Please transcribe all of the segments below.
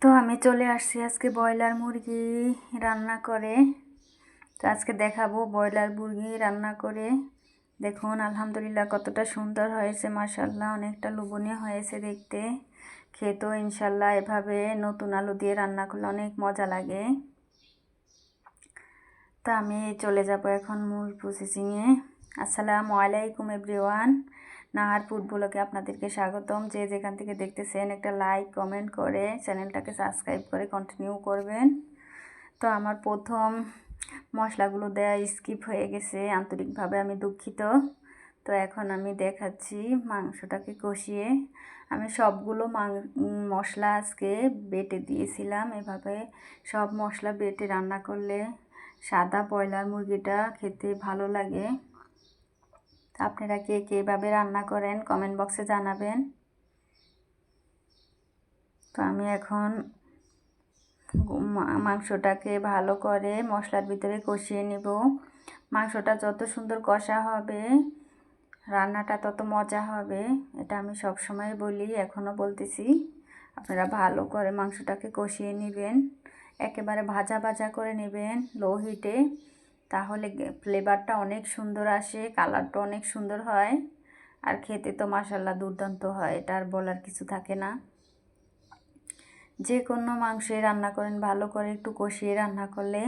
তো আমি চলে আসছি আজকে ব্রয়লার মুরগি রান্না করে। তো আজকে দেখাবো ব্রয়লার মুরগি রান্না করে। দেখুন আলহামদুলিল্লাহ কতটা সুন্দর হয়েছে, মাশাআল্লাহ অনেকটা লোভনীয় হয়েছে দেখতে। খেতেও ইনশাল্লাহ এভাবে নতুন আলু দিয়ে রান্না করলে অনেক মজা লাগে। তো আমি চলে যাব এখন মূল প্রসেসিংয়ে। আসসালামু আলাইকুম এভরিওয়ান, নাহার ফুড ব্লগে আপনাদেরকে স্বাগতম। যে যেখান থেকে দেখতেছেন একটা লাইক কমেন্ট করে চ্যানেলটাকে সাবস্ক্রাইব করে কন্টিনিউ করবেন। তো আমার প্রথম মশলাগুলো দেয়া স্কিপ হয়ে গেছে, আন্তরিকভাবে আমি দুঃখিত। তো এখন আমি দেখাচ্ছি মাংসটাকে কষিয়ে। আমি সবগুলো মশলা আজকে বেটে দিয়েছিলাম। এভাবে সব মশলা বেটে রান্না করলে সাদা ব্রয়লার মুরগিটা খেতে ভালো লাগে। আপনারা কে কে এভাবে রান্না করেন কমেন্ট বক্সে জানাবেন। তো আমি এখন মাংসটাকে ভালো করে মশলার ভিতরে কষিয়ে নেব। মাংসটা যত সুন্দর কষা হবে রান্নাটা তত মজা হবে, এটা আমি সব সময় বলি, এখনও বলতেছি। আপনারা ভালো করে মাংসটাকে কষিয়ে নেবেন, একেবারে ভাজা ভাজা করে নেবেন লো হিটে, তাহলে ফ্লেভারটা অনেক সুন্দর আসে, কালারটা অনেক সুন্দর হয়, আর খেতে তো মাশাআল্লাহ দুর্দান্ত হয়, এটা আর বলার কিছু থাকে না। যে কোনো মাংসই রান্না করেন ভালো করে একটু কষিয়ে রান্না করলে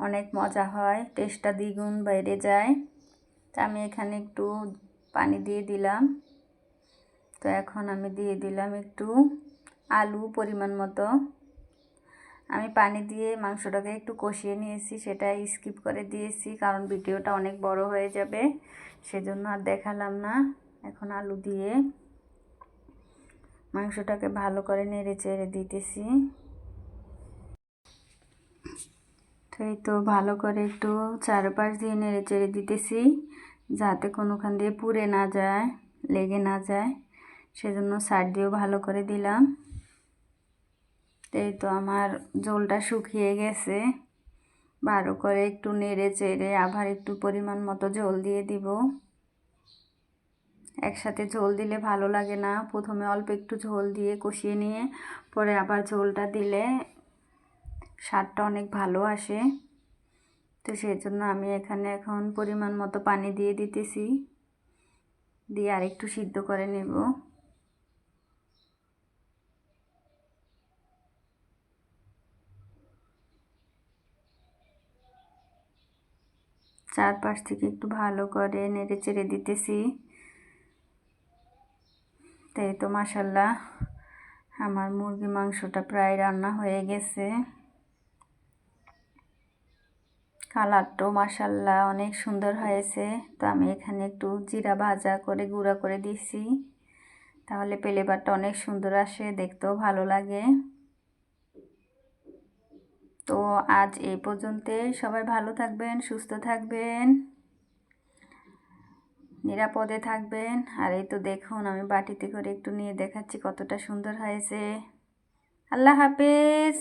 অনেক মজা হয়, টেস্টটা দ্বিগুণ বেড়ে যায়। তা আমি এখানে একটু পানি দিয়ে দিলাম। তো এখন আমি দিয়ে দিলাম একটু আলু পরিমাণ মতো। আমি পানি দিয়ে মাংসটাকে একটু কষিয়ে নিয়েছি, সেটা স্কিপ করে দিয়েছি কারণ ভিডিওটা অনেক বড় হয়ে যাবে, সেজন্য আর দেখালাম না। এখন আলু দিয়ে মাংসটাকে ভালো করে নেড়ে চেড়ে দিতেছি। তো এই তো ভালো করে একটু চারপাশ দিয়ে নেড়ে চেড়ে দিতেছি যাতে কোনোখান দিয়ে পুড়ে না যায়, লেগে না যায়, সেজন্য সাইড দিয়েও ভালো করে দিলাম। এই তো আমার ঝোলটা শুকিয়ে গেছে, ভালো করে একটু নেড়ে চেড়ে আবার একটু পরিমাণ মতো ঝোল দিয়ে দিব। একসাথে ঝোল দিলে ভালো লাগে না, প্রথমে অল্প একটু ঝোল দিয়ে কষিয়ে নিয়ে পরে আবার ঝোলটা দিলে স্বাদটা অনেক ভালো আসে। তো সেই জন্য আমি এখানে এখন পরিমাণ মতো পানি দিয়ে দিতেছি, দিয়ে আর একটু সিদ্ধ করে নেব। চারপাশ থেকে একটু ভালো করে নেড়ে চেড়ে দিতেছি। তাই তো মাশাআল্লাহ আমার মুরগি মাংসটা প্রায় রান্না হয়ে গেছে। কালারটাও মাশাআল্লাহ অনেক সুন্দর হয়েছে। তো আমি এখানে একটু জিরা ভাজা করে গুঁড়া করে দিছি, তাহলে ফ্লেভারটা অনেক সুন্দর আসে, দেখতেও ভালো লাগে। তো আজ এই পর্যন্তই, সবাই ভালো থাকবেন, সুস্থ থাকবেন, নিরাপদে থাকবেন। আর এই তো দেখুন আমি বাটিতে করে একটু নিয়ে দেখাচ্ছি কতটা সুন্দর হয়েছে। আল্লাহ হাফেজ।